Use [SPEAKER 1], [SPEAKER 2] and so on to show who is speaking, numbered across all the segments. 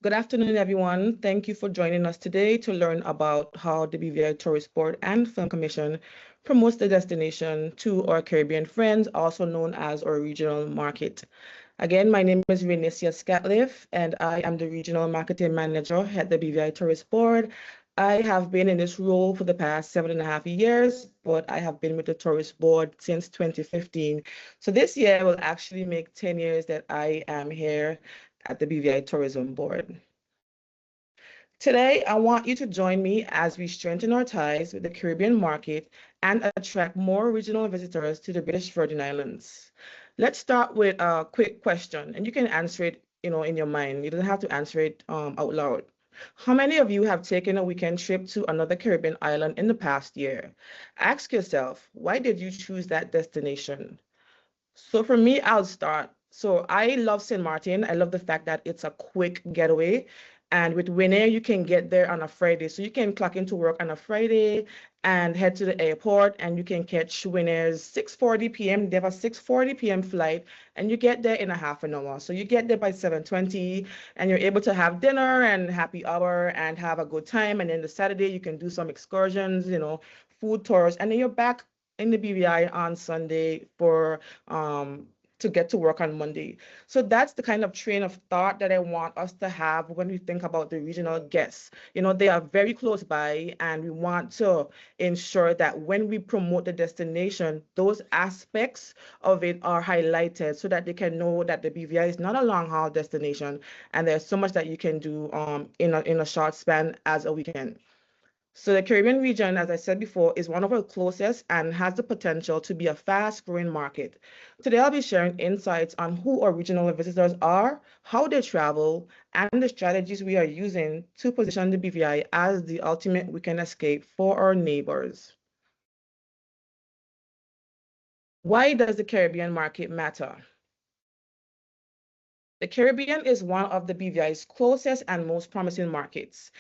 [SPEAKER 1] Good afternoon, everyone. Thank you for joining us today to learn about how the BVI Tourist Board and Film Commission promotes the destination to our Caribbean friends, also known as our regional market. Again, my name is 𝗲𝗂 𝗂𝗃, and I am the Regional Marketing Manager at the BVI Tourist Board. I have been in this role for the past 7.5 years, but I have been with the Tourist Board since 2015. So this year will actually make 10 years that I am here at the BVI Tourism Board. Today, I want you to join me as we strengthen our ties with the Caribbean market and attract more regional visitors to the British Virgin Islands. Let's start with a quick question, and you can answer it, in your mind. You don't have to answer it out loud. How many of you have taken a weekend trip to another Caribbean island in the past year? Ask yourself, why did you choose that destination? So for me, I'll start. So I love St. Martin. I love the fact that it's a quick getaway. And with Winair, you can get there on a Friday. So you can clock into work on a Friday and head to the airport, and you can catch Winair's 6:40 p.m. They have a 6:40 p.m. flight, and you get there in a half an hour. So you get there by 7:20, and you're able to have dinner and happy hour and have a good time. And then the Saturday, you can do some excursions, food tours, and then you're back in the BVI on Sunday for to get to work on Monday. So that's the kind of train of thought that I want us to have when we think about the regional guests. They are very close by, and we want to ensure that when we promote the destination, those aspects of it are highlighted so that they can know that the BVI is not a long-haul destination, and there's so much that you can do in a short span as a weekend. So the Caribbean region, as I said before, is one of our closest and has the potential to be a fast-growing market. Today, I'll be sharing insights on who our regional visitors are, how they travel, and the strategies we are using to position the BVI as the ultimate weekend escape for our neighbors. Why does the Caribbean market matter? The Caribbean is one of the BVI's closest and most promising markets.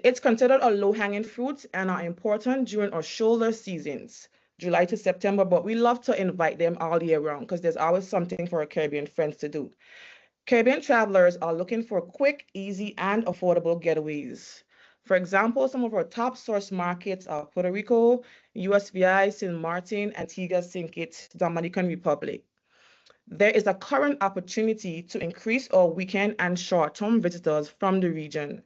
[SPEAKER 1] It's considered a low-hanging fruit and are important during our shoulder seasons, July to September, but we love to invite them all year round because there's always something for our Caribbean friends to do. Caribbean travelers are looking for quick, easy, and affordable getaways. For example, some of our top source markets are Puerto Rico, USVI, St. Martin, Antigua-St. Kitts, Dominican Republic. There is a current opportunity to increase our weekend and short-term visitors from the region.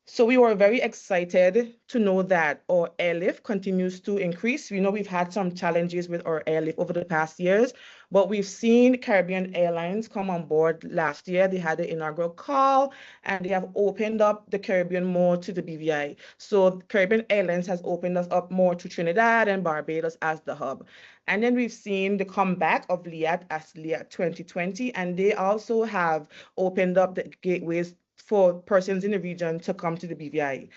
[SPEAKER 1] So we were very excited to know that our airlift continues to increase. We know we've had some challenges with our airlift over the past years, but we've seen Caribbean Airlines come on board last year. They had the inaugural call, and they have opened up the Caribbean more to the BVI. So Caribbean Airlines has opened us up more to Trinidad and Barbados as the hub. And then we've seen the comeback of Liat as Liat 2020, and they also have opened up the gateways for persons in the region to come to the BVI.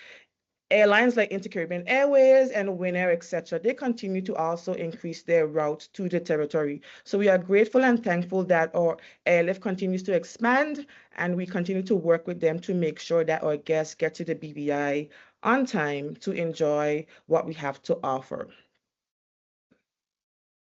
[SPEAKER 1] Airlines like Inter-Caribbean Airways and Winair, etc., they continue to also increase their routes to the territory. So we are grateful and thankful that our airlift continues to expand, and we continue to work with them to make sure that our guests get to the BVI on time to enjoy what we have to offer.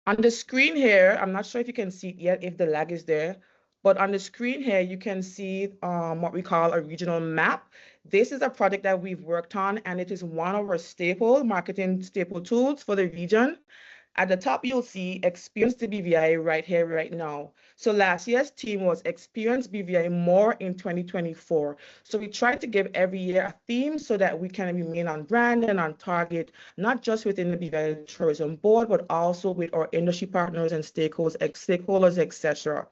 [SPEAKER 1] On the screen here, I'm not sure if you can see it yet, if the lag is there, but on the screen here, you can see what we call a regional map. This is a project that we've worked on, and it is one of our marketing staple tools for the region. At the top, you'll see Experience the BVI right here, right now. So last year's theme was Experience BVI More in 2024. So we try to give every year a theme so that we can remain on brand and on target, not just within the BVI Tourism Board, but also with our industry partners and stakeholders, etc.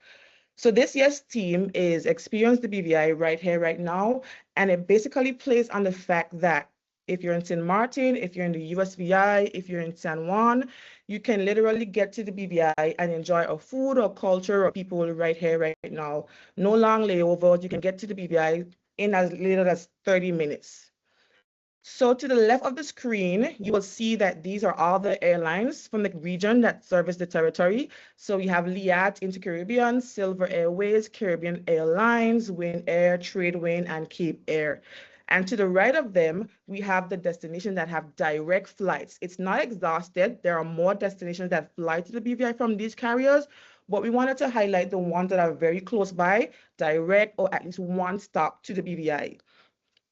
[SPEAKER 1] So this year's theme is Experience the BVI right here, right now. And it basically plays on the fact that if you're in St. Martin, if you're in the USVI, if you're in San Juan, you can literally get to the BVI and enjoy our food or culture or people right here, right now. No long layovers. You can get to the BVI in as little as 30 minutes. So to the left of the screen, you will see that these are all the airlines from the region that service the territory. So we have Liat, Inter-Caribbean, Silver Airways, Caribbean Airlines, Winair, Tradewind, and Cape Air. And to the right of them, we have the destinations that have direct flights. It's not exhausted. There are more destinations that fly to the BVI from these carriers, but we wanted to highlight the ones that are very close by, direct, or at least one stop to the BVI.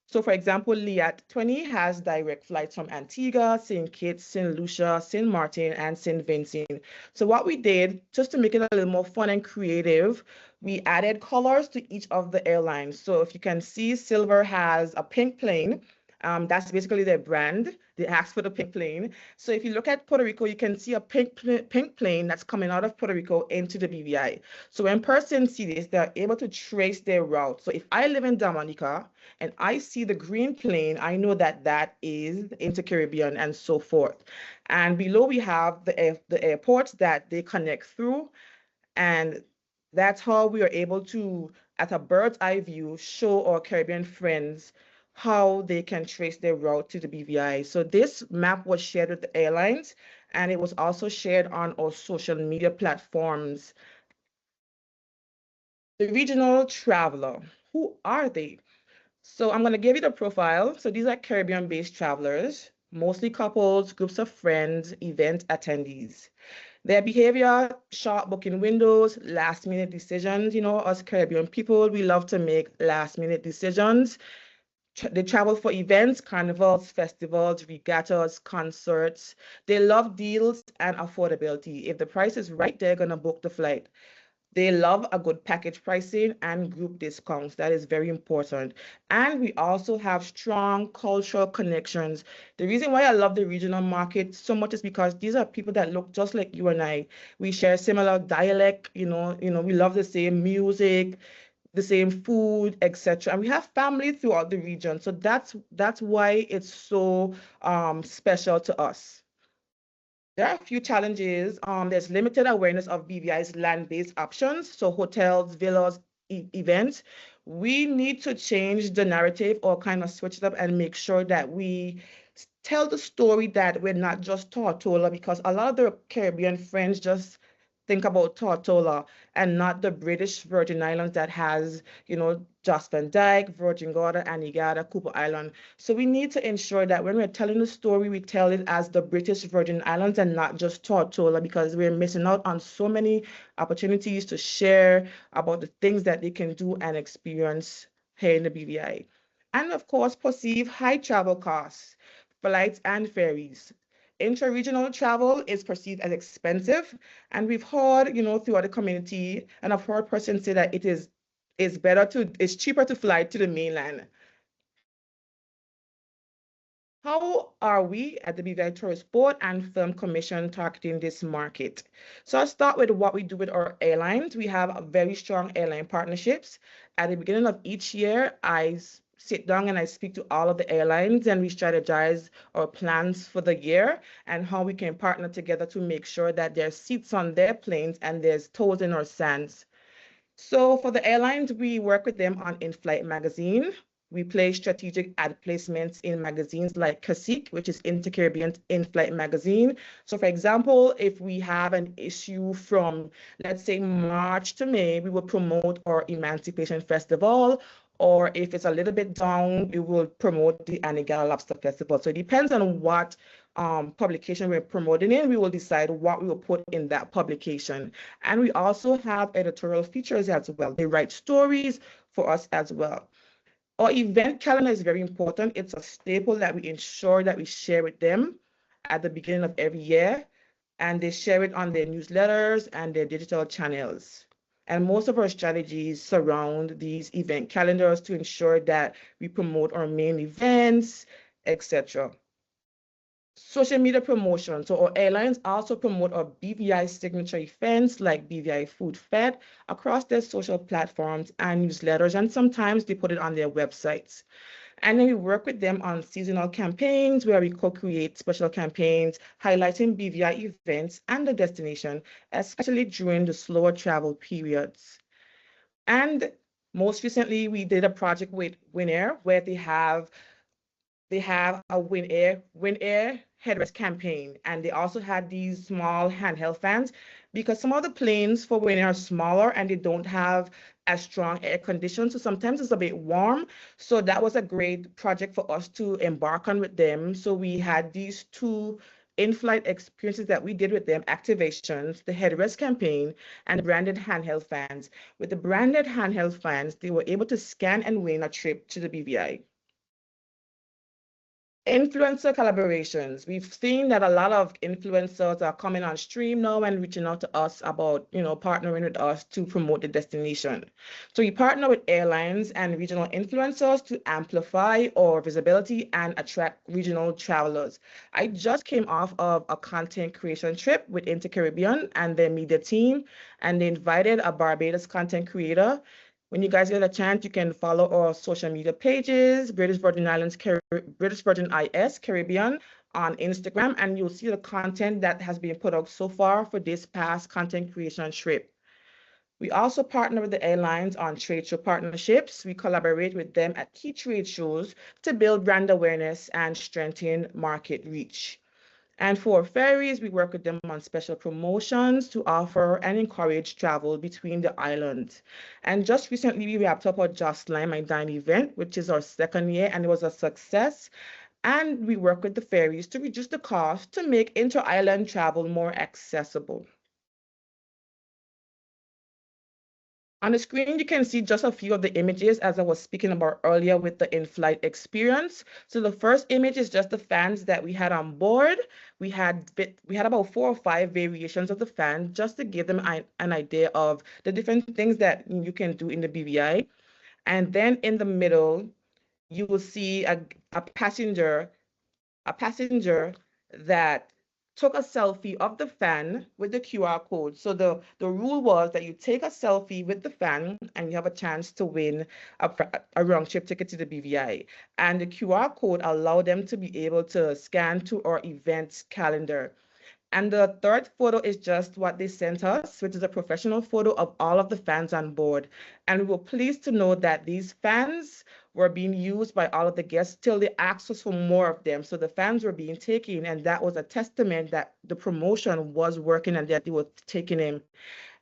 [SPEAKER 1] So for example, 𝗕𝗏𝗏 has direct flights from Antigua, St. Kitts, St. Lucia, St. Martin, and St. Vincent. So what we did, just to make it a little more fun and creative, we added colors to each of the airlines. So if you can see, Silver has a pink plane. That's basically their brand. They asked for the pink plane. So if you look at Puerto Rico, you can see a pink plane that's coming out of Puerto Rico into the BVI. So when persons see this, they're able to trace their route. So if I live in Dominica and I see the green plane, I know that that is into Caribbean and so forth. And below we have the airports that they connect through. And that's how we are able to, at a bird's eye view, show our Caribbean friends how they can trace their route to the BVI. So this map was shared with the airlines, and it was also shared on our social media platforms. The regional traveler, who are they? So I'm going to give you the profile. So these are Caribbean-based travelers, mostly couples, groups of friends, event attendees. Their behavior, short booking windows, last-minute decisions. You know, us Caribbean people, we love to make last-minute decisions. They travel for events, carnivals, festivals, regattas, concerts. They love deals and affordability. If the price is right, they're going to book the flight. They love a good package pricing and group discounts. That is very important. And we also have strong cultural connections. The reason why I love the regional market so much is because these are people that look just like you and I. We share similar dialect, we love the same music, the same food, etc. And we have family throughout the region. So that's why it's so special to us. There are a few challenges. There's limited awareness of BVI's land-based options, so hotels, villas, events. We need to change the narrative or kind of switch it up and make sure that we tell the story that we're not just Tortola, because a lot of the Caribbean friends just think about Tortola and not the British Virgin Islands that has, Jost Van Dyke, Virgin Gorda, Antigua, Cooper Island. So we need to ensure that when we're telling the story, we tell it as the British Virgin Islands and not just Tortola, because we're missing out on so many opportunities to share about the things that they can do and experience here in the BVI. And of course, perceive high travel costs, flights and ferries. Intra-regional travel is perceived as expensive, and we've heard, throughout the community, and I've heard persons say that it's cheaper to fly to the mainland. How are we at the BVI Tourist Board and Film Commission targeting this market? So I'll start with what we do with our airlines. We have very strong airline partnerships. At the beginning of each year, I sit down and I speak to all of the airlines, and we strategize our plans for the year and how we can partner together to make sure that there's seats on their planes and there's toes in our sands. So for the airlines, we work with them on in-flight magazine. We place strategic ad placements in magazines like 𝗂𝗏, which is Inter-Caribbean in-flight magazine. So for example, if we have an issue from, let's say, March to May, we will promote our Emancipation Festival. Or if it's a little bit down, we will promote the Antigua Lobster Festival. So it depends on what publication we're promoting in. We will decide what we will put in that publication. And we also have editorial features as well. They write stories for us as well. Our event calendar is very important. It's a staple that we ensure that we share with them at the beginning of every year. And they share it on their newsletters and their digital channels. And most of our strategies surround these event calendars to ensure that we promote our main events, etc. Social media promotion. So our airlines also promote our BVI signature events like BVI Food Fed across their social platforms and newsletters, and sometimes they put it on their websites. And then we work with them on seasonal campaigns where we co-create special campaigns highlighting BVI events and the destination, especially during the slower travel periods. And most recently, we did a project with WinAir where they have a WinAir headrest campaign, and they also had these small handheld fans because some of the planes for WinAir are smaller and they don't have as strong air conditions, so sometimes it's a bit warm. So that was a great project for us to embark on with them. So we had these two in-flight experiences that we did with them, activations, the headrest campaign, and branded handheld fans. With the branded handheld fans, they were able to scan and win a trip to the BVI. Influencer collaborations. We've seen that a lot of influencers are coming on stream now and reaching out to us about, partnering with us to promote the destination. So we partner with airlines and regional influencers to amplify our visibility and attract regional travelers. I just came off of a content creation trip with 𝗕𝗏𝗿𝗏 and their media team, and they invited a Barbados content creator. When you guys get a chance, you can follow our social media pages, British Virgin IS Caribbean on Instagram, and you'll see the content that has been put out so far for this past content creation trip. We also partner with the airlines on trade show partnerships. We collaborate with them at key trade shows to build brand awareness and strengthen market reach. And for ferries, we work with them on special promotions to offer and encourage travel between the islands. And just recently, we wrapped up our 𝗳𝗓𝗧 event, which is our second year, and it was a success. And we work with the ferries to reduce the cost to make inter-island travel more accessible. On the screen, you can see just a few of the images as I was speaking about earlier with the in-flight experience. So the first image is just the fans that we had on board. We had about 4 or 5 variations of the fan just to give them an idea of the different things that you can do in the BVI. And then in the middle, you will see a passenger that took a selfie of the fan with the QR code. So the rule was that you take a selfie with the fan and you have a chance to win a round trip ticket to the BVI. And the QR code allowed them to be able to scan to our events calendar. And the third photo is just what they sent us, which is a professional photo of all of the fans on board. And we were pleased to know that these fans were being used by all of the guests till they asked us for more of them. So the fans were being taken, and that was a testament that the promotion was working and that they were taking in.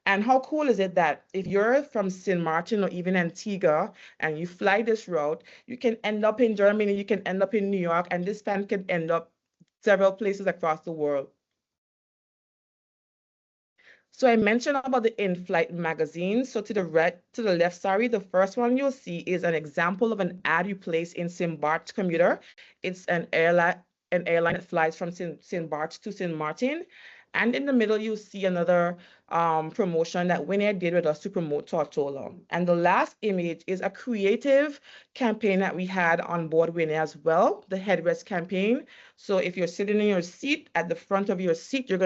[SPEAKER 1] And how cool is it that if you're from St. Martin or even Antigua and you fly this route, you can end up in Germany, you can end up in New York, and this fan can end up several places across the world. So I mentioned about the in-flight magazine. So to the left, the first one you'll see is an example of an ad you place in St. Bart's Commuter. It's an airline that flies from St. Bart's to St. Martin. And in the middle, you see another promotion that Winair did with us to promote Tortola. And the last image is a creative campaign that we had on board Winair as well, the headrest campaign. So if you're sitting in your seat, at the front of your seat, you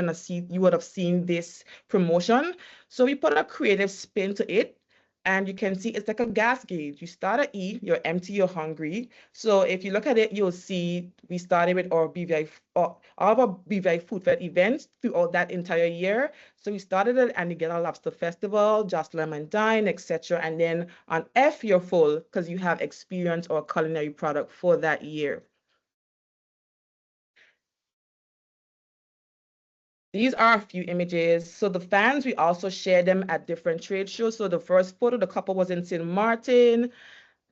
[SPEAKER 1] would have seen this promotion. So we put a creative spin to it. And you can see it's like a gas gauge. You start at E, you're empty, you're hungry. So if you look at it, you'll see we started with our BVI, all of our BVI Food Fed events throughout that entire year. So we started it and you get a lobster festival, just lemon dine, etc. And then on F, you're full because you have experience or culinary product for that year. These are a few images. So the fans, we also share them at different trade shows. So the first photo, the couple was in St. Martin.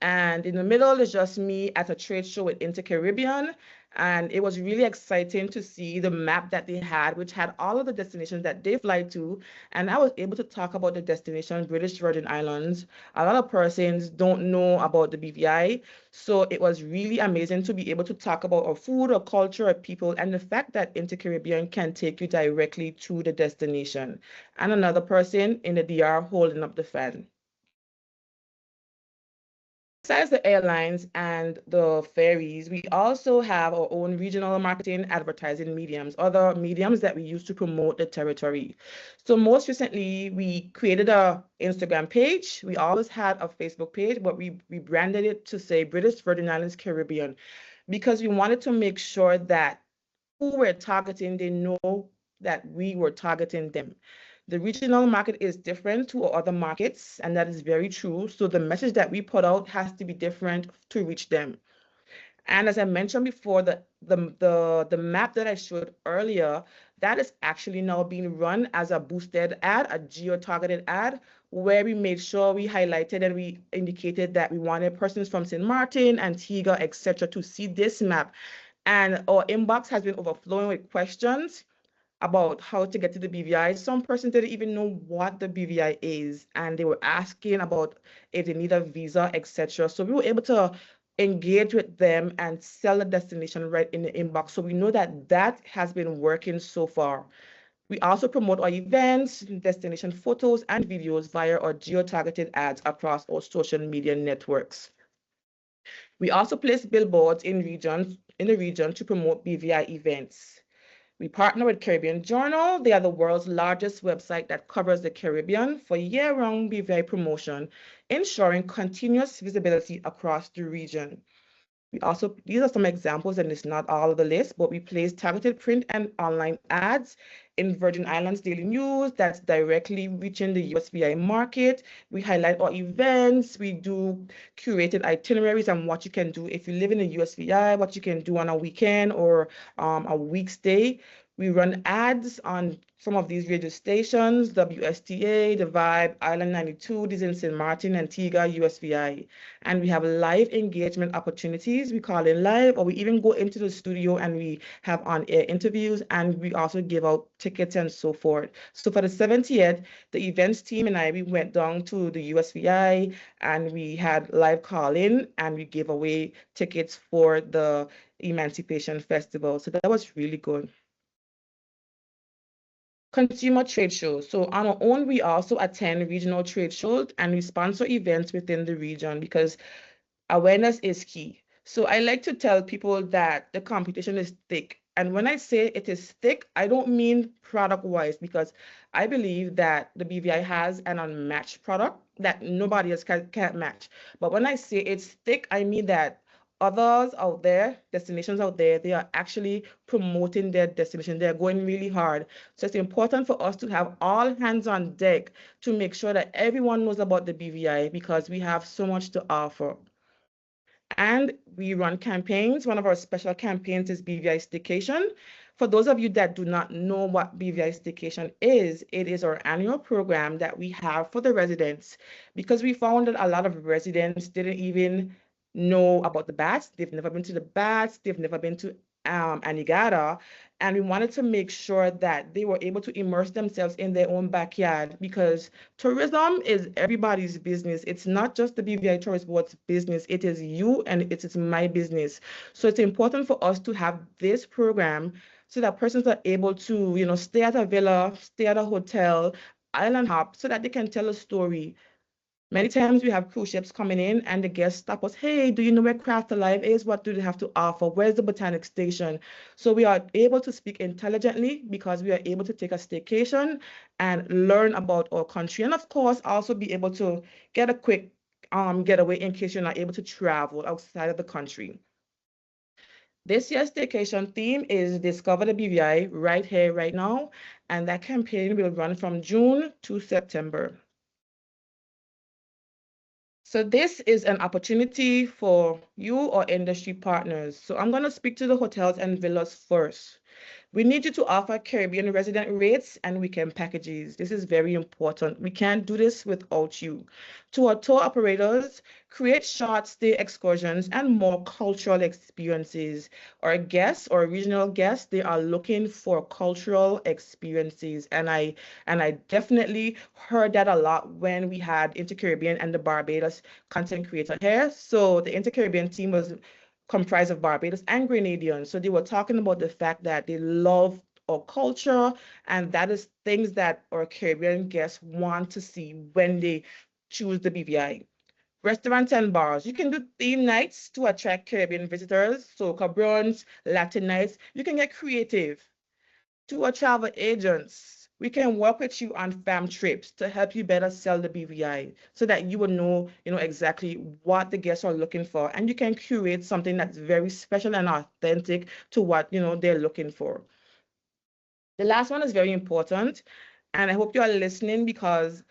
[SPEAKER 1] And in the middle is just me at a trade show with 𝗕𝗏𝗿𝗏. And it was really exciting to see the map that they had, which had all of the destinations that they fly to. And I was able to talk about the destination, British Virgin Islands. A lot of persons don't know about the BVI. So it was really amazing to be able to talk about our food, our culture, our people, and the fact that 𝗕𝗏𝗿𝗏 can take you directly to the destination. And another person in the DR holding up the fan. Besides the airlines and the ferries, we also have our own regional marketing advertising mediums, other mediums that we use to promote the territory. So most recently, we created an Instagram page. We always had a Facebook page, but we branded it to say British Virgin Islands Caribbean, because we wanted to make sure that who we're targeting, they know that we were targeting them. The regional market is different to other markets, and that is very true. So the message that we put out has to be different to reach them. And as I mentioned before, the map that I showed earlier, that is actually now being run as a boosted ad, a geo-targeted ad, where we made sure we highlighted and we indicated that we wanted persons from St. Martin, Antigua, etc., to see this map. And our inbox has been overflowing with questions about how to get to the BVI. Some persons didn't even know what the BVI is, and they were asking about if they need a visa, etc. So we were able to engage with them and sell the destination right in the inbox. So we know that that has been working so far. We also promote our events, destination photos, and videos via our geo-targeted ads across our social media networks. We also place billboards in the region to promote BVI events. We partner with Caribbean Journal. They are the world's largest website that covers the Caribbean for year-round BVI promotion, ensuring continuous visibility across the region. These are some examples, and it's not all of the list, but we place targeted print and online ads in Virgin Islands Daily News that's directly reaching the USVI market. We highlight our events. We do curated itineraries and what you can do if you live in the USVI, what you can do on a weekend or a weekday. We run ads on some of these radio stations, WSTA, The Vibe, Island 92, this in St. Martin, Antigua, USVI. And we have live engagement opportunities. We call it live, or we even go into the studio and we have on-air interviews, and we also give out tickets and so forth. So for the 70th, the events team and we went down to the USVI and we had live call-in and we gave away tickets for the Emancipation Festival. So that was really good. Consumer trade shows. So on our own, we also attend regional trade shows and we sponsor events within the region because awareness is key. So I like to tell people that the competition is thick. And when I say it is thick, I don't mean product-wise, because I believe that the BVI has an unmatched product that nobody else can't match. But when I say it's thick, I mean that others out there, destinations out there, they are actually promoting their destination. They're going really hard. So it's important for us to have all hands on deck to make sure that everyone knows about the BVI because we have so much to offer. And we run campaigns. One of our special campaigns is BVI Staycation. For those of you that do not know what BVI Staycation is, it is our annual program that we have for the residents because we found that a lot of residents didn't even know about the bats. They've never been to the bats. They've never been to Anegada, and we wanted to make sure that they were able to immerse themselves in their own backyard because tourism is everybody's business. It's not just the BVI Tourist Board's business. It is you and it is my business. So it's important for us to have this program so that persons are able to, stay at a villa, stay at a hotel, island hop, so that they can tell a story. Many times we have cruise ships coming in and the guests stop us. Hey, do you know where Craft Alive is? What do they have to offer? Where's the Botanic Station? So we are able to speak intelligently because we are able to take a staycation and learn about our country. And of course, also be able to get a quick getaway in case you're not able to travel outside of the country. This year's staycation theme is Discover the BVI right here, right now. And that campaign will run from June to September. So this is an opportunity for you or industry partners. So I'm going to speak to the hotels and villas first. We need you to offer Caribbean resident rates and weekend packages. This is very important. We can't do this without you. To our tour operators, create short stay excursions and more cultural experiences. Our guests or regional guests, they are looking for cultural experiences. And I definitely heard that a lot when we had Inter-Caribbean and the Barbados content creator here. So the Inter-Caribbean team was comprised of Barbados and Grenadians. So they were talking about the fact that they love our culture, and that is things that our Caribbean guests want to see when they choose the BVI. Restaurants and bars. You can do theme nights to attract Caribbean visitors, soca brunch, Latin nights. You can get creative. To our travel agents, we can work with you on fam trips to help you better sell the BVI so that you will know, exactly what the guests are looking for, and you can curate something that's very special and authentic to what, they're looking for. The last one is very important, and I hope you are listening because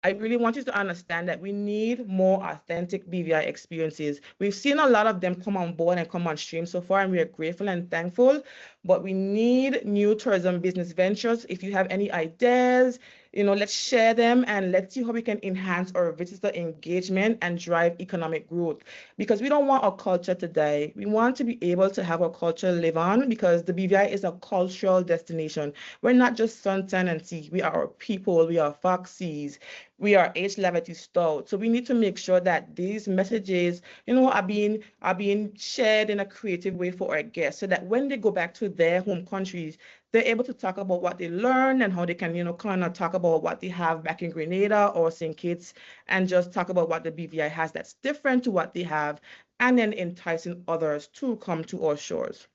[SPEAKER 1] I really want you to understand that we need more authentic BVI experiences. We've seen a lot of them come on board and come on stream so far, and we are grateful and thankful, but we need new tourism business ventures. If you have any ideas, let's share them and let's see how we can enhance our visitor engagement and drive economic growth. Because we don't want our culture to die. We want to be able to have our culture live on, because the BVI is a cultural destination. We're not just sunshine and sea. We are our people. We are foxies. We are 𝗕𝗏𝗏𝗏 stout. So we need to make sure that these messages, are being shared in a creative way for our guests, so that when they go back to their home countries, they're able to talk about what they learned and how they can, kind of talk about what they have back in Grenada or St. Kitts, and just talk about what the BVI has that's different to what they have, and then enticing others to come to our shores.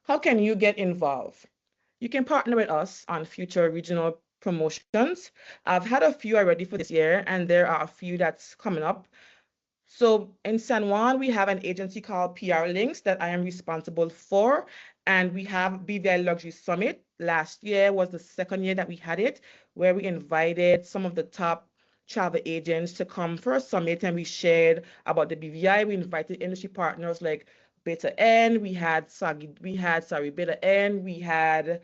[SPEAKER 1] How can you get involved? You can partner with us on future regional promotions. I've had a few already for this year, and there are a few that's coming up. So in San Juan, we have an agency called PR Links that I am responsible for, and we have BVI Luxury Summit. Last year was the second year that we had it, where we invited some of the top travel agents to come for a summit, and we shared about the BVI. We invited industry partners like 𝗵𝗏𝗏𝗏, we had 𝗳𝗶𝗿𝗏𝗏𝗏, we had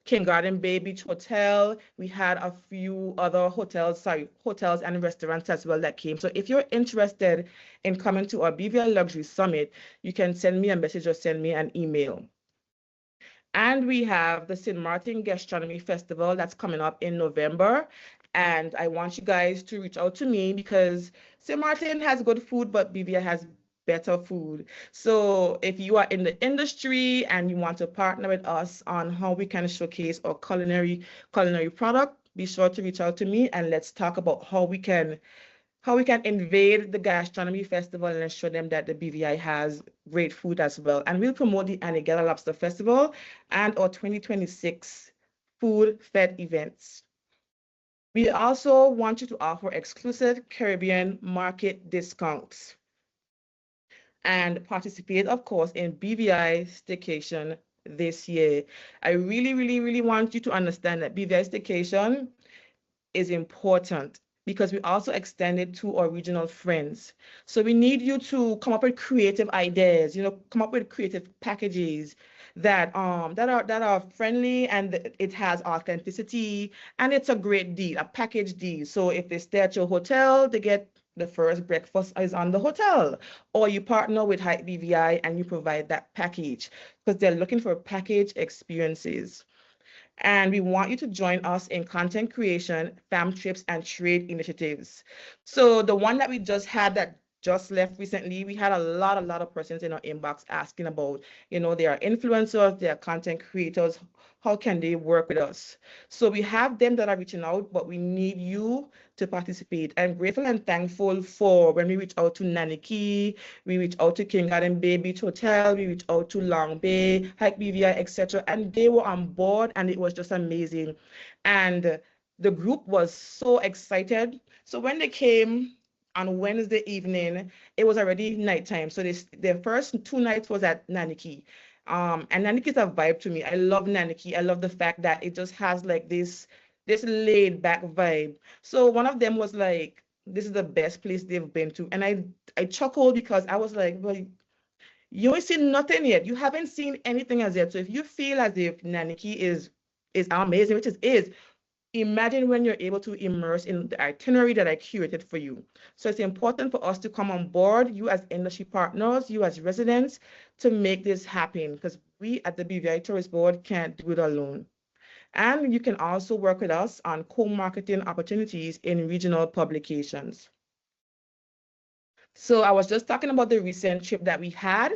[SPEAKER 1] King Garden Bay Beach Hotel. We had a few other hotels and restaurants as well that came. So if you're interested in coming to our BVI Luxury Summit, you can send me a message or send me an email. And we have the St. Martin Gastronomy Festival that's coming up in November. And I want you guys to reach out to me, because St. Martin has good food, but BVI has better food. So if you are in the industry and you want to partner with us on how we can showcase our culinary product, be sure to reach out to me, and let's talk about how we can invade the gastronomy festival and show them that the BVI has great food as well. And we'll promote the Anegada Lobster Festival and our 2026 food fed events. We also want you to offer exclusive Caribbean market discounts and participate, of course, in BVI Staycation this year. I really, really, really want you to understand that BVI Staycation is important, because we also extend it to our regional friends. So we need you to come up with creative ideas, come up with creative packages that are friendly, and it has authenticity, and it's a great deal, a package deal. So if they stay at your hotel, they get the first breakfast is on the hotel, or you partner with 𝗳𝗏𝗏𝗏𝗏 and you provide that package, because they're looking for package experiences. And we want you to join us in content creation, fam trips, and trade initiatives. So the one that we just had that just left recently, we had a lot of persons in our inbox asking about, they are influencers, they are content creators, how can they work with us? So we have them that are reaching out, but we need you to participate. I'm grateful and thankful for when we reach out to 𝗏𝗏𝗏𝗏, we reach out to King Garden Bay Beach Hotel, we reach out to Long Bay, Hike BVI, etc. And they were on board, and it was just amazing. And the group was so excited. So when they came on Wednesday evening, it was already nighttime. So their first 2 nights was at 𝗏𝗏𝗏𝗏. And 𝗏𝗏𝗏𝗏 is a vibe to me. I love 𝗏𝗏𝗏𝗏𝗏. I love the fact that it just has like this laid back vibe. So one of them was like, this is the best place they've been to. And I chuckled, because I was like, well, you ain't seen nothing yet. You haven't seen anything as yet. So if you feel as if 𝗏𝗏𝗏𝗏𝗏 is amazing, which it is, imagine when you're able to immerse in the itinerary that I curated for you. So it's important for us to come on board, you as industry partners, you as residents, to make this happen, because we at the BVI Tourist Board can't do it alone. And you can also work with us on co-marketing opportunities in regional publications. So I was just talking about the recent trip that we had.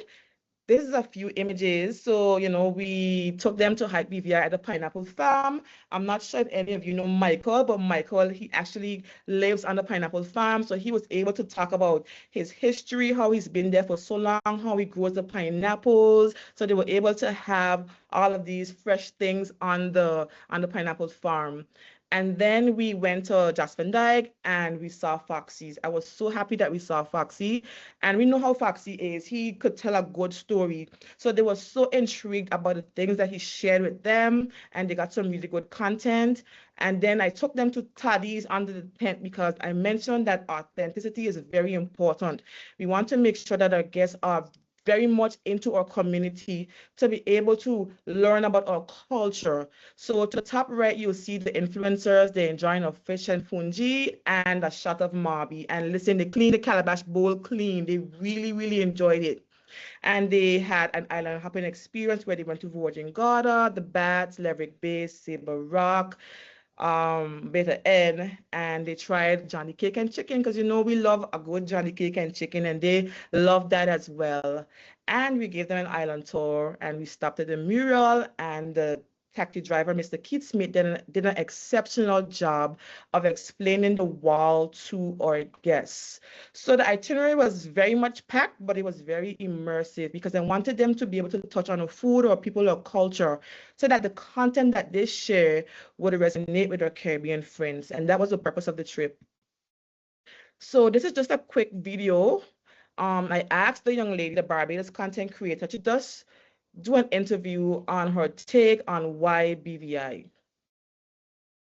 [SPEAKER 1] This is a few images. So, we took them to Hike BVI at the pineapple farm. I'm not sure if any of you know Michael, but Michael, he actually lives on the pineapple farm. So he was able to talk about his history, how he's been there for so long, how he grows the pineapples. So they were able to have all of these fresh things on the pineapple farm. And then we went to Jasperndijk and we saw 𝗵𝗄𝗏. I was so happy that we saw 𝗵𝗄𝗏. And we know how 𝗵𝗄𝗏 is. He could tell a good story. So they were so intrigued about the things that he shared with them, and they got some really good content. And then I took them to Taddy's under the tent, because I mentioned that authenticity is very important. We want to make sure that our guests are very much into our community to be able to learn about our culture. So to the top right, you'll see the influencers, they're enjoying a fish and fungi and a shot of marby. And listen, they cleaned the calabash bowl clean. They really, really enjoyed it. And they had an island hopping experience where they went to Virgin Gorda, the Bats, Laverick Bay, Sable Rock, Beta N, and they tried Johnny Cake and Chicken because you know we love a good Johnny Cake and Chicken, and they loved that as well. And we gave them an island tour, and we stopped at the mural, and the taxi driver, Mr. Keith Smith, did an exceptional job of explaining the wall to our guests. So the itinerary was very much packed, but it was very immersive because I wanted them to be able to touch on the food or people or culture so that the content that they share would resonate with our Caribbean friends. And that was the purpose of the trip. So this is just a quick video. I asked the young lady, the Barbados content creator, to just do an interview on her take on why BVI.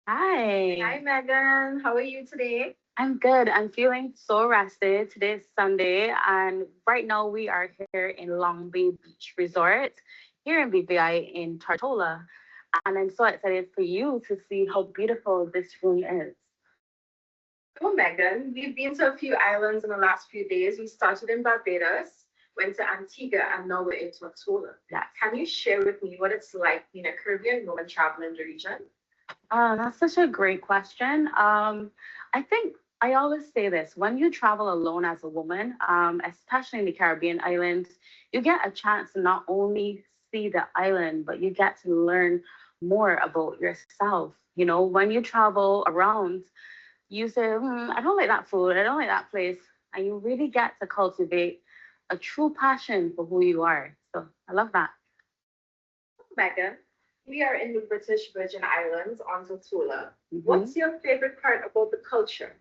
[SPEAKER 2] Hi.
[SPEAKER 3] Hi, Megan. How are you today?
[SPEAKER 2] I'm good. I'm feeling so rested. Today's Sunday, and right now we are here in Long Bay Beach Resort here in BVI in Tortola. And I'm so excited for you to see how beautiful this room is.
[SPEAKER 3] Oh, Megan, we've been to a few islands in the last few days. We started in Barbados, went to Antigua, and now we're in Tortola.
[SPEAKER 2] Yes.
[SPEAKER 3] Can you share with me what it's like being a Caribbean woman traveling the region?
[SPEAKER 2] That's such a great question. I think I always say this, when you travel alone as a woman, especially in the Caribbean islands, you get a chance to not only see the island, but you get to learn more about yourself. You know, when you travel around, you say, I don't like that food, I don't like that place. And you really get to cultivate a true passion for who you are. So I love that.
[SPEAKER 3] Megan, we are in the British Virgin Islands on Tortola. What's your favorite part about the culture?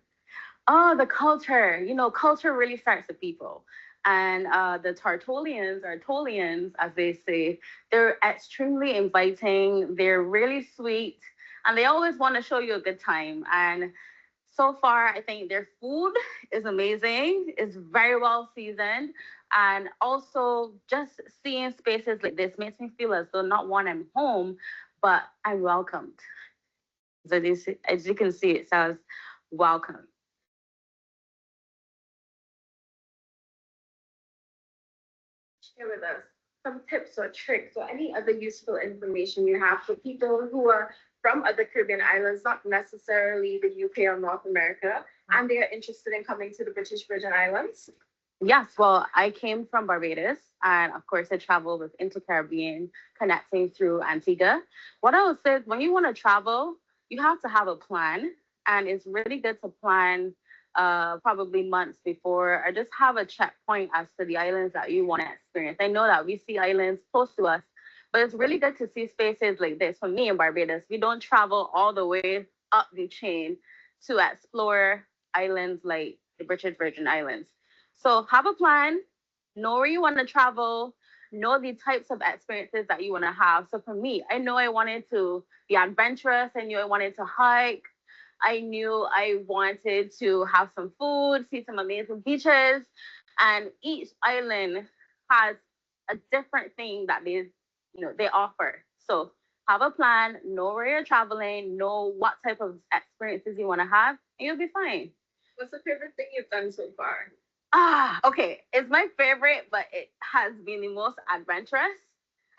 [SPEAKER 2] Oh, the culture. You know, culture really starts with people. And the Tortolians, or Tolians, as they say, they're extremely inviting. They're really sweet. And they always want to show you a good time. And so far, I think their food is amazing. It's very well seasoned. And also, just seeing spaces like this makes me feel as though not one, I'm home, but I'm welcomed. So as you can see, it says welcome.
[SPEAKER 3] Share with us some tips or tricks or any other useful information you have for people who are from other Caribbean islands, not necessarily the UK or North America, and they are interested in coming to the British Virgin Islands.
[SPEAKER 2] Yes, well, I came from Barbados, and of course, I traveled with Inter-Caribbean, connecting through Antigua. What I would say is, when you want to travel, you have to have a plan, and it's really good to plan probably months before, or just have a checkpoint as to the islands that you want to experience. I know that we see islands close to us, but it's really good to see spaces like this. For me in Barbados, we don't travel all the way up the chain to explore islands like the British Virgin Islands. So have a plan, know where you want to travel, know the types of experiences that you want to have. So for me, I know I wanted to be adventurous. I knew I wanted to hike. I knew I wanted to have some food, see some amazing beaches. And each island has a different thing that they offer. So have a plan, know where you're traveling, know what type of experiences you want to have, and you'll be fine.
[SPEAKER 3] What's the favorite thing you've done so far?
[SPEAKER 2] Okay. It's my favorite, but it has been the most adventurous.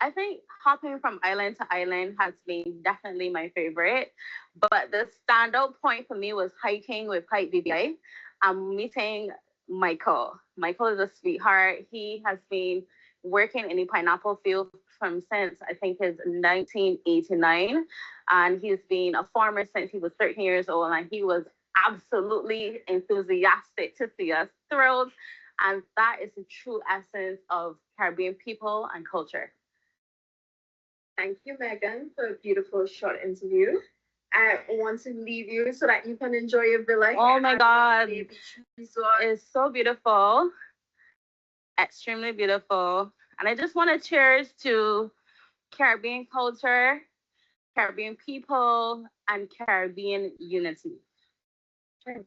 [SPEAKER 2] I think hopping from island to island has been definitely my favorite. But the standout point for me was hiking with BVI. I'm meeting Michael. Michael is a sweetheart. He has been working in the pineapple field since I think it's 1989. And he's been a farmer since he was 13 years old. And he was absolutely enthusiastic to see us, thrilled. And that is the true essence of Caribbean people and culture.
[SPEAKER 3] Thank you, Megan, for a beautiful short interview. I want to leave you so that you can enjoy your villa.
[SPEAKER 2] Oh my God. It's so beautiful. Extremely beautiful. And I just want to cheers to Caribbean culture, Caribbean people, and Caribbean unity. Cheers.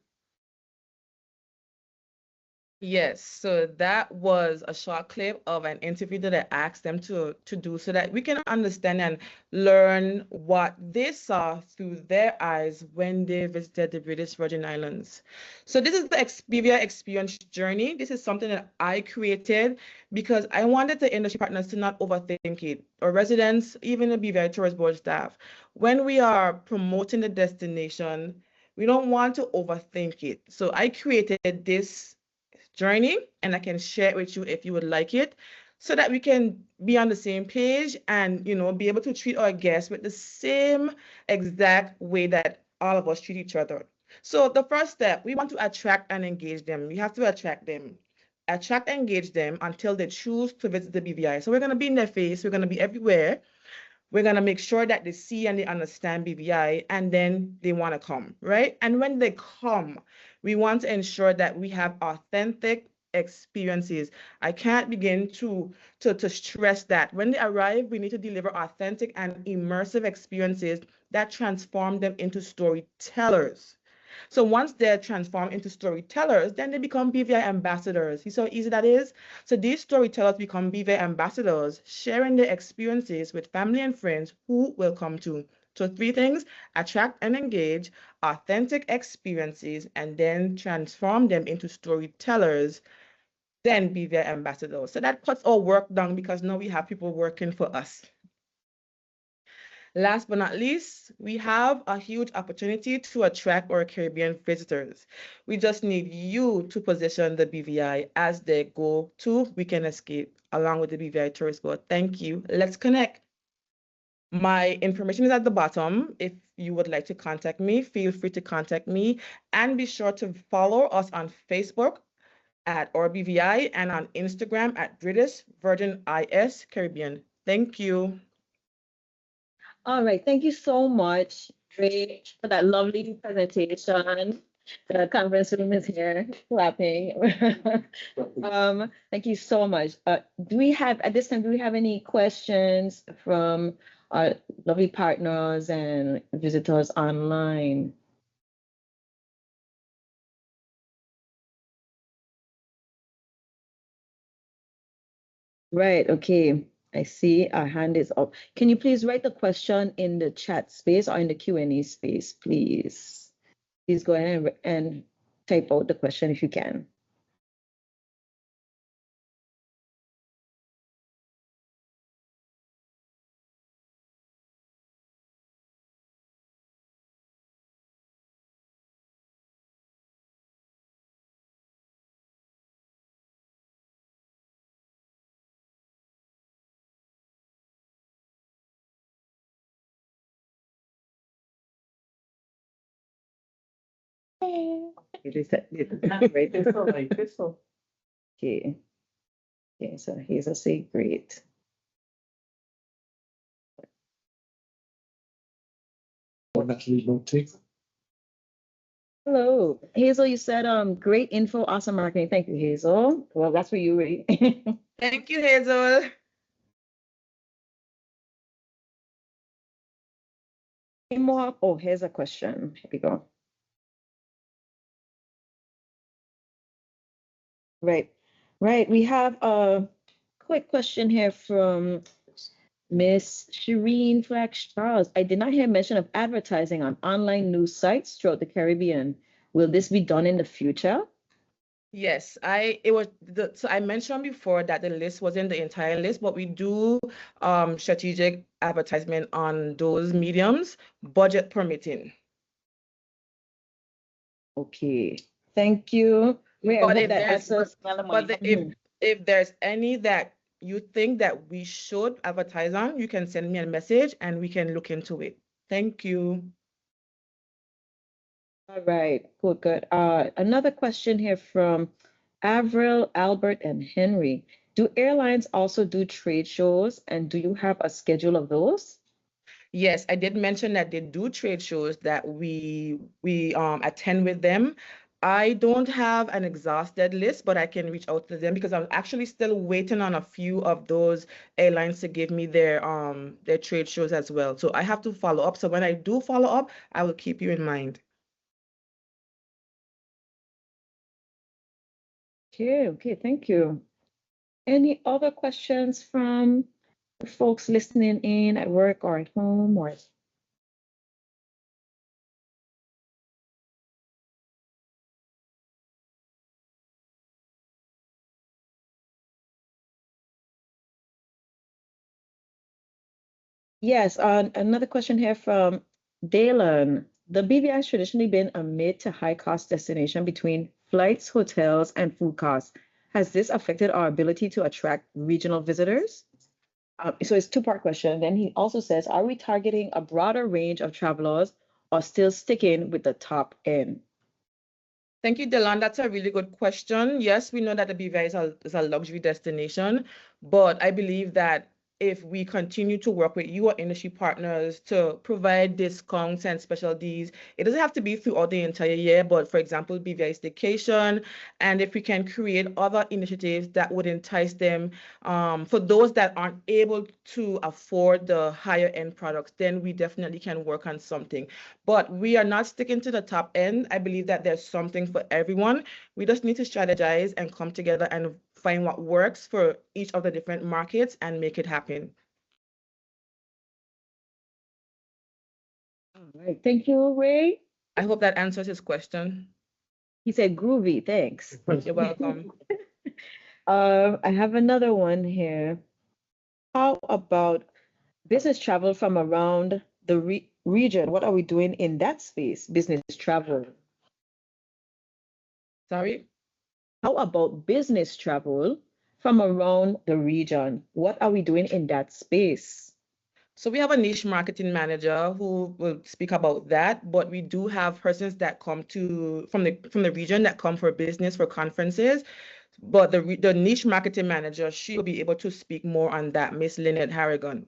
[SPEAKER 1] Yes, so that was a short clip of an interview that I asked them to do so that we can understand and learn what they saw through their eyes when they visited the British Virgin Islands. So this is the BVI experience journey. This is something that I created because I wanted the industry partners to not overthink it, or residents, even the BVI Tourist Board staff. When we are promoting the destination, we don't want to overthink it. So I created this journey, and I can share it with you if you would like it, so that we can be on the same page and be able to treat our guests with the same exact way that all of us treat each other. So the first step, we want to attract and engage them. We have to attract them, attract and engage them until they choose to visit the BVI. So we're going to be in their face, we're going to be everywhere. We're going to make sure that they see and they understand BVI, and then they want to come, right? And when they come, we want to ensure that we have authentic experiences. I can't begin to stress that. When they arrive, we need to deliver authentic and immersive experiences that transform them into storytellers. So once they're transformed into storytellers, then they become BVI ambassadors. You see how easy that is? So these storytellers become BVI ambassadors, sharing their experiences with family and friends who will come too. So 3 things: attract and engage, authentic experiences, and then transform them into storytellers, then BVI ambassadors. So that puts our work down because now we have people working for us. Last but not least, we have a huge opportunity to attract our Caribbean visitors. We just need you to position the BVI as their go-to weekend escape, along with the BVI Tourist Board. Thank you. Let's connect. My information is at the bottom. If you would like to contact me, feel free to contact me, and be sure to follow us on Facebook at our BVI and on Instagram at British Virgin Islands Caribbean. Thank you.
[SPEAKER 4] All right, thank you so much, Ray, for that lovely presentation. The conference room is here clapping. Thank you so much. Do we have, at this time, do we have any questions from our lovely partners and visitors online? Right, okay. I see our hand is up. Can you please write the question in the chat space or in the Q&A space, please? Please go ahead and type out the question if you can. Okay. Okay, so here's a say great. Hello, Hazel, you said great info, awesome marketing. Thank you, Hazel. Well, that's for you, Ray.
[SPEAKER 1] Thank you, Hazel.
[SPEAKER 4] More. Oh, here's a question. Here we go. Right. We have a quick question here from Miss Shireen Flax-Charles. I did not hear mention of advertising on online news sites throughout the Caribbean. Will this be done in the future?
[SPEAKER 1] Yes, so I mentioned before that the list wasn't the entire list, but we do strategic advertisement on those mediums, budget permitting.
[SPEAKER 4] Okay, thank you.
[SPEAKER 1] But if there's any that you think that we should advertise on, you can send me a message and we can look into it. Thank you.
[SPEAKER 4] All right, good. Another question here from Avril, Albert, and Henry. Do airlines also do trade shows, and do you have a schedule of those?
[SPEAKER 1] Yes, I did mention that they do trade shows that we attend with them. I don't have an exhausted list, but I can reach out to them because I'm actually still waiting on a few of those airlines to give me their trade shows as well. So I have to follow up. So when I do follow up, I will keep you in mind.
[SPEAKER 4] Okay, thank you. Any other questions from the folks listening in at work or at home or? Yes, another question here from Dalen. The BVI has traditionally been a mid to high cost destination between flights, hotels, and food costs. Has this affected our ability to attract regional visitors? So it's a two-part question. Then he also says, are we targeting a broader range of travelers or still sticking with the top end?
[SPEAKER 1] Thank you, Delan. That's a really good question. Yes, we know that the BVI is a luxury destination, but I believe that if we continue to work with your industry partners to provide discounts and specialties, it doesn't have to be throughout the entire year, but for example, BVI Staycation, and if we can create other initiatives that would entice them, for those that aren't able to afford the higher end products, then we definitely can work on something. But we are not sticking to the top end. I believe that there's something for everyone. We just need to strategize and come together and find what works for each of the different markets and make it happen.
[SPEAKER 4] All right, thank you, Ray.
[SPEAKER 1] I hope that answers his question.
[SPEAKER 4] He said groovy, thanks.
[SPEAKER 1] You're welcome.
[SPEAKER 4] I have another one here. How about business travel from around the region? What are we doing in that space? Business travel.
[SPEAKER 1] Sorry?
[SPEAKER 4] How about business travel from around the region? What are we doing in that space?
[SPEAKER 1] So we have a niche marketing manager who will speak about that, but we do have persons that come from the region that come for business, for conferences. But the niche marketing manager, she will be able to speak more on that, Miss Lynette Harrigan.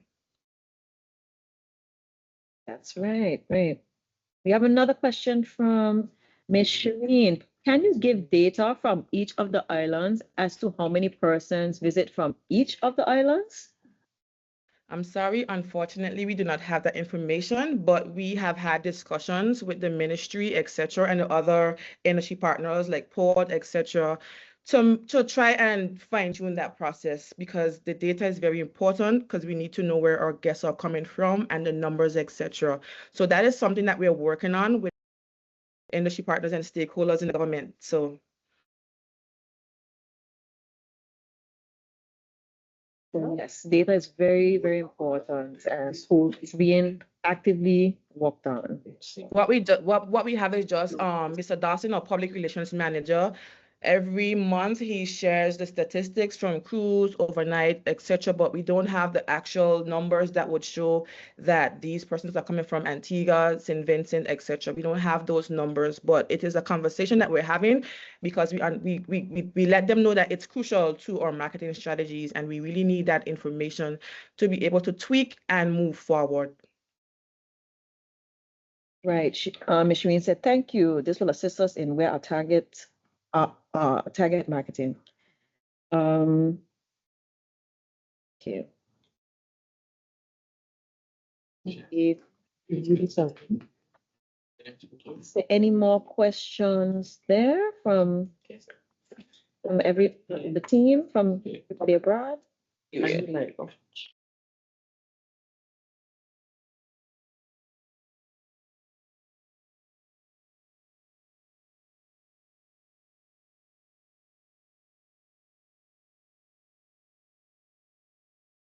[SPEAKER 4] That's right. We have another question from Ms. Shireen. Can you give data from each of the islands as to how many persons visit from each of the islands?
[SPEAKER 1] I'm sorry, unfortunately, we do not have that information, but we have had discussions with the ministry, etc., and the other industry partners like Port, etc., to try and fine-tune that process, because the data is very important, because we need to know where our guests are coming from and the numbers, etc. So that is something that we are working on with industry partners and stakeholders in the government. So
[SPEAKER 4] yes, data is very, very important, and so it's being actively worked on.
[SPEAKER 1] What we have is just Mr. Dawson, our public relations manager. Every month he shares the statistics from cruise, overnight, etc. But we don't have the actual numbers that would show that these persons are coming from Antigua, St. Vincent, etc. We don't have those numbers, but it is a conversation that we're having, because we let them know that it's crucial to our marketing strategies, and we really need that information to be able to tweak and move forward.
[SPEAKER 4] Right. Ms. Shireen said, thank you. This will assist us in where our target marketing. Okay. Is there any more questions there from the team, from everybody abroad?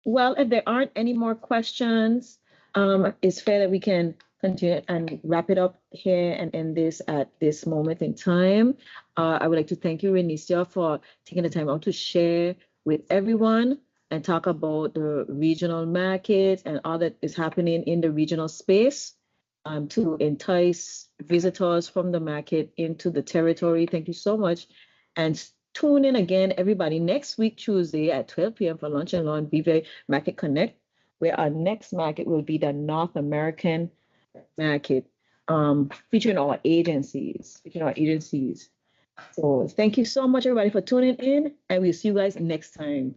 [SPEAKER 4] Well, if there aren't any more questions, it's fair that we can continue and wrap it up here and end this at this moment in time. I would like to thank you, Renisha, for taking the time out to share with everyone and talk about the regional market and all that is happening in the regional space to entice visitors from the market into the territory. Thank you so much. And tune in again, everybody, next week, Tuesday at 12 p.m. for Lunch and Learn BVI Market Connect, where our next market will be the North American market, featuring our agencies. So thank you so much, everybody, for tuning in, and we'll see you guys next time.